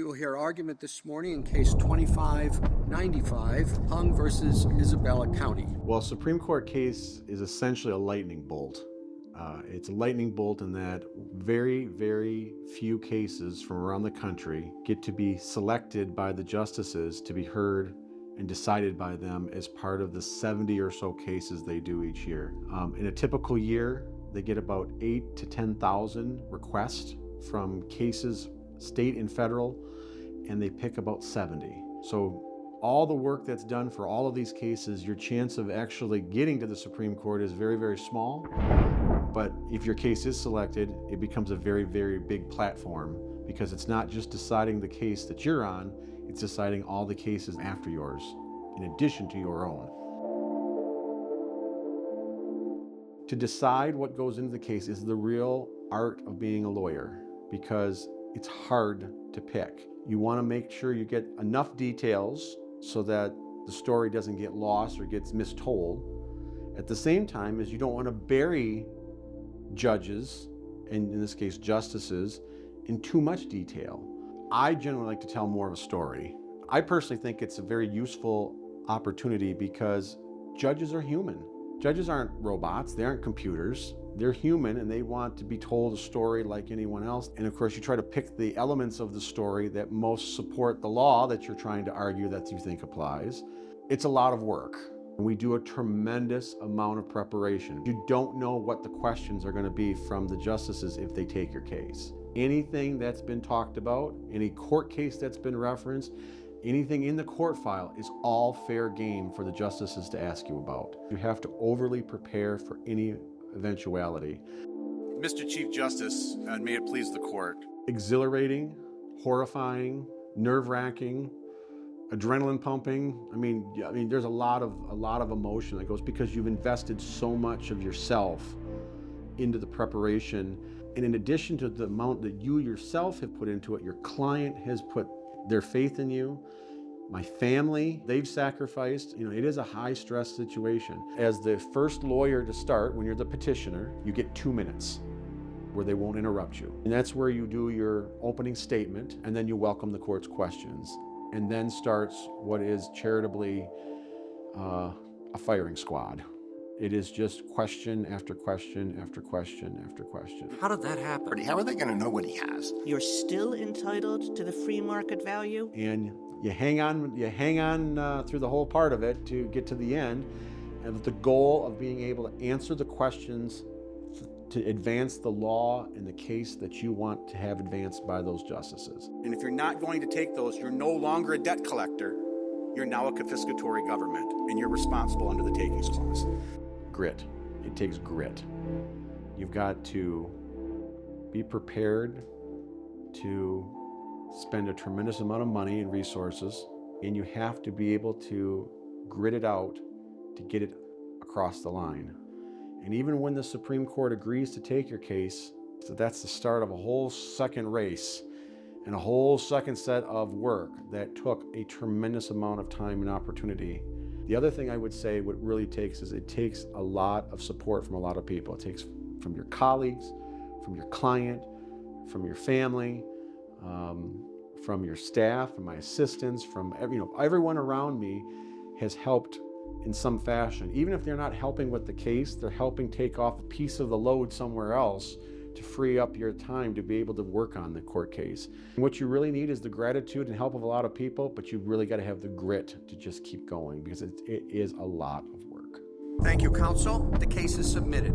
You will hear argument this morning in Case 2595, Pung versus Isabella County. Well, Supreme Court case is essentially a lightning bolt. It's a lightning bolt in that very, very few cases from around the country get to be selected by the justices to be heard and decided by them as part of the 70 or so cases they do each year. In a typical year, they get about 8,000 to 10,000 requests from cases, state and federal, and they pick about 70. So all the work that's done for all of these cases, your chance of actually getting to the Supreme Court is very, very small. But if your case is selected, it becomes a very, very big platform because it's not just deciding the case that you're on, it's deciding all the cases after yours, in addition to your own. To decide what goes into the case is the real art of being a lawyer because it's hard to pick. You want to make sure you get enough details so that the story doesn't get lost or gets mistold. At the same time as you don't want to bury judges, and in this case justices, in too much detail. I generally like to tell more of a story. I personally think it's a very useful opportunity because judges are human. Judges aren't robots, they aren't computers. They're human and they want to be told a story like anyone else. And of course you try to pick the elements of the story that most support the law that you're trying to argue that you think applies. It's a lot of work. We do a tremendous amount of preparation. You don't know what the questions are going to be from the justices if they take your case. Anything that's been talked about, any court case that's been referenced, anything in the court file is all fair game for the justices to ask you about. You have to overly prepare for any eventuality. Mr. Chief Justice, and may it please the court. Exhilarating, horrifying, nerve-wracking, adrenaline pumping. I mean, there's a lot of emotion that goes because you've invested so much of yourself into the preparation. And in addition to the amount that you yourself have put into it, your client has put their faith in you. My family, they've sacrificed. It is a high-stress situation. As the first lawyer to start, when you're the petitioner, you get 2 minutes where they won't interrupt you. And that's where you do your opening statement, and then you welcome the court's questions. And then starts what is charitably a firing squad. It is just question after question after question after question. How did that happen? How are they going to know what he has? You're still entitled to the free market value? And you hang on through the whole part of it to get to the end, and with the goal of being able to answer the questions to advance the law and the case that you want to have advanced by those justices. And if you're not going to take those, you're no longer a debt collector. You're now a confiscatory government, and you're responsible under the takings clause. Grit. It takes grit. You've got to be prepared to spend a tremendous amount of money and resources, and you have to be able to grit it out to get it across the line. And even when the Supreme Court agrees to take your case, so that's the start of a whole second race and a whole second set of work that took a tremendous amount of time and opportunity. The other thing I would say what really takes is it takes a lot of support from a lot of people. It takes from your colleagues, from your client, from your family, from your staff, from my assistants, from everyone around me has helped in some fashion. Even if they're not helping with the case, they're helping take off a piece of the load somewhere else to free up your time to be able to work on the court case. And what you really need is the gratitude and help of a lot of people, but you've really got to have the grit to just keep going because it is a lot of work. Thank you, counsel. The case is submitted.